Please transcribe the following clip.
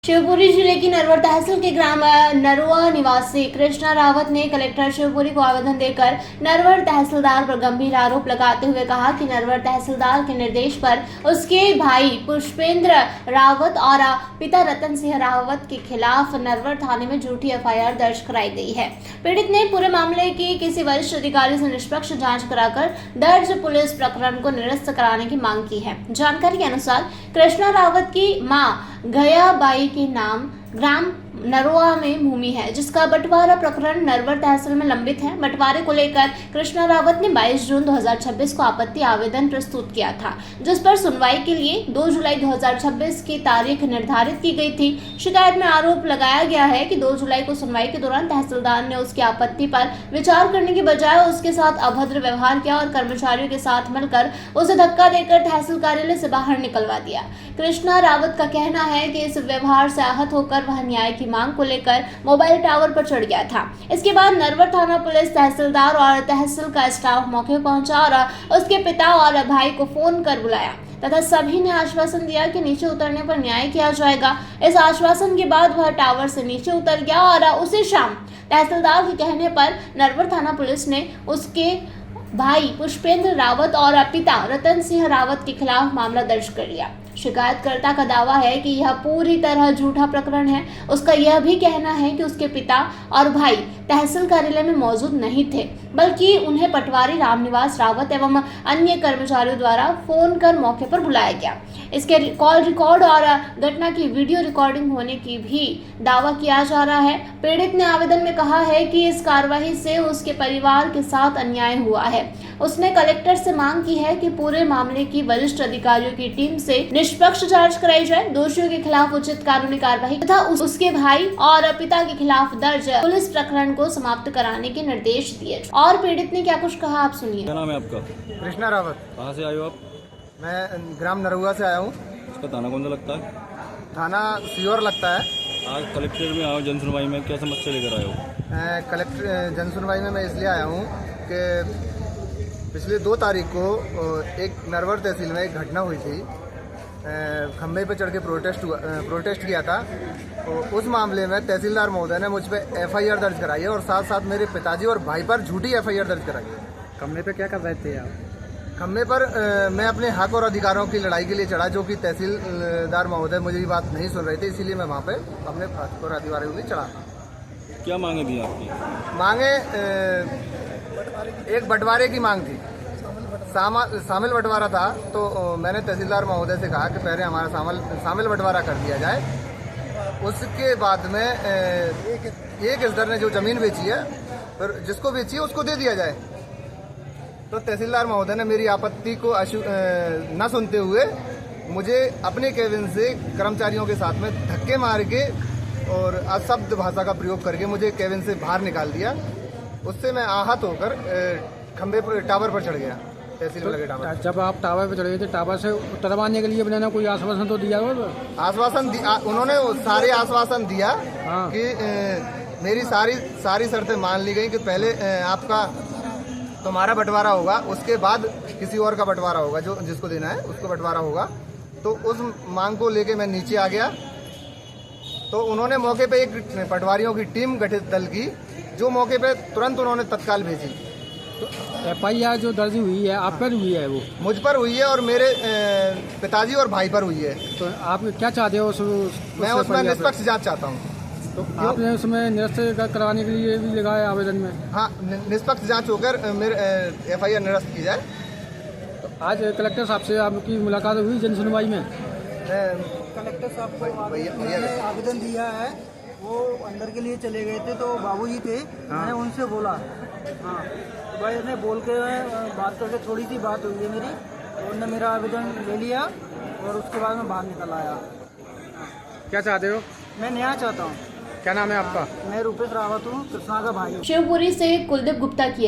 शिवपुरी जिले की नरवर तहसील के ग्राम नरुआ निवासी कृष्णा रावत ने कलेक्टर शिवपुरी को आवेदन देकर नरवर तहसीलदार पर गंभीर आरोप लगाते हुए कहा कि नरवर तहसीलदार के निर्देश पर उसके भाई पुष्पेंद्र रावत और पिता रतन सिंह रावत के खिलाफ नरवर थाने में झूठी एफआईआर दर्ज कराई गई है। पीड़ित ने पूरे मामले की किसी वरिष्ठ अधिकारी से निष्पक्ष जाँच कराकर दर्ज पुलिस प्रकरण को निरस्त कराने की मांग की है। जानकारी के अनुसार कृष्णा रावत की मां गयाबाई के नाम ग्राम नरोआ में भूमि है, जिसका बंटवारा प्रकरण नरवर तहसील में लंबित है। बंटवारे को लेकर कृष्णा रावत ने 22 जून 2026 को आपत्ति आवेदन प्रस्तुत किया था, जिस पर सुनवाई के लिए 2 जुलाई 2026 की तारीख निर्धारित की गई थी। शिकायत में आरोप लगाया गया है कि 2 जुलाई को सुनवाई के दौरान तहसीलदार ने उसकी आपत्ति पर विचार करने की बजाय उसके साथ अभद्र व्यवहार किया और कर्मचारियों के साथ मिलकर उसे धक्का देकर तहसील कार्यालय से बाहर निकलवा दिया। कृष्णा रावत का कहना है कि इस व्यवहार से आहत होकर वह न्याय की मांग को लेकर मोबाइल टावर पर चढ़ गया था। इसके बाद नरवर थाना पुलिस, तहसीलदार और तहसील का स्टाफ मौके पर पहुंचा और उसके पिता और भाई को फोन कर बुलाया तथा सभी ने आश्वासन दिया कि नीचे उतरने पर न्याय किया जाएगा। इस आश्वासन के बाद वह टावर से नीचे उतर गया और उसी शाम तहसीलदार के कहने पर नरवर थाना पुलिस ने उसके भाई पुष्पेंद्र रावत और पिता रतन सिंह रावत के खिलाफ मामला दर्ज कर लिया। शिकायतकर्ता का दावा है कि यह पूरी तरह झूठा प्रकरण है। उसका यह भी कहना है कि उसके पिता और भाई तहसील कार्यालय में मौजूद नहीं थे, बल्कि उन्हें पटवारी रामनिवास रावत एवं अन्य कर्मचारियों द्वारा फोन कर मौके पर बुलाया गया। इसके कॉल रिकॉर्ड और घटना की वीडियो रिकॉर्डिंग होने की भी दावा किया जा रहा है। पीड़ित ने आवेदन में कहा है कि इस कार्रवाई से उसके परिवार के साथ अन्याय हुआ है। उसने कलेक्टर से मांग की है कि पूरे मामले की वरिष्ठ अधिकारियों की टीम से निष्पक्ष जांच कराई जाए, दोषियों के खिलाफ उचित कानूनी कार्रवाई तथा उसके भाई और पिता के खिलाफ दर्ज पुलिस प्रकरण को समाप्त कराने के निर्देश दिए। और पीड़ित ने क्या कुछ कहा, आप सुनिए। क्या नाम है आपका? कृष्णा रावत। कहाँ से आए हो आप? मैं ग्राम नरुआ से आया हूँ। इसका थाना कौन सा लगता है? थाना सीहोर लगता है। आज कलेक्टर में आओ, जनसुनवाई में क्या समस्या लेकर आए हो? कलेक्टर जनसुनवाई में मैं इसलिए आया हूँ कि पिछले 2 तारीख को एक नरवर तहसील में एक घटना हुई थी। खम्भे पर चढ़ के प्रोटेस्ट किया था। तो उस मामले में तहसीलदार महोदय ने मुझ पर एफआईआर दर्ज कराई है और साथ साथ मेरे पिताजी और भाई पर झूठी एफआईआर दर्ज कराई है। खम्भे पे क्या कर रहे थे आप? खम्भे पर मैं अपने हक और अधिकारों की लड़ाई के लिए चढ़ा, जो कि तहसीलदार महोदय मुझे बात नहीं सुन रहे थे, इसीलिए मैं वहाँ पे अपने हक और अधिकारों के लिए चढ़ा। क्या मांगे थी आपकी? मांगे एक बंटवारे की मांग थी, शामिल बंटवारा था। तो मैंने तहसीलदार महोदय से कहा कि पहले हमारा शामिल बंटवारा कर दिया जाए। उसके बाद में एक इस दर ने जो जमीन बेची है, फिर जिसको बेची है उसको दे दिया जाए। तो तहसीलदार महोदय ने मेरी आपत्ति को न सुनते हुए मुझे अपने केबिन से कर्मचारियों के साथ में धक्के मार के और अशब्द भाषा का प्रयोग करके मुझे केबिन से बाहर निकाल दिया। उससे मैं आहत होकर खंबे पर टावर पर चढ़ गया, तहसील में लगे टावर। जब आप टावर पर चढ़े थे, टावर से उतरवाने के लिए बनाना कोई आश्वासन तो दिया हो? आश्वासन उन्होंने सारे आश्वासन दिया। हाँ। कि मेरी सारी शर्तें मान ली गई कि पहले आपका तुम्हारा बंटवारा होगा, उसके बाद किसी और का बंटवारा होगा, जो जिसको देना है उसको बंटवारा होगा। तो उस मांग को लेके मैं नीचे आ गया। तो उन्होंने मौके पे एक पटवारियों की टीम गठित दल की, जो मौके पे तुरंत उन्होंने तत्काल भेजी। तो एफआईआर जो दर्ज हुई है आप पर हुई है? वो मुझ पर हुई है और मेरे पिताजी और भाई पर हुई है। तो आप क्या चाहते हो? मैं उसमें निष्पक्ष जांच चाहता हूँ। तो आपने उसमें निरस्त कराने के लिए भी लगाया आवेदन में? हाँ, निष्पक्ष जांच होकर मेरे एफआईआर निरस्त की जाए। तो आज कलेक्टर साहब से आपकी मुलाकात हुई जनसुनवाई में? कलेक्टर साहब को आवेदन दिया है, वो अंदर के लिए चले गए थे, तो बाबूजी थे। हाँ। मैंने उनसे बोला, हाँ, तो भाई ने बोल के बात करके थोड़ी सी बात हुई है मेरी, उन्होंने मेरा आवेदन ले लिया और उसके बाद मैं बाहर निकल आया। क्या चाहते हो? मैं न्याय चाहता हूँ। क्या नाम है आपका? मैं रूपेश रावत हूँ, कृष्णा का भाई हूँ। शिवपुरी से कुलदीप गुप्ता की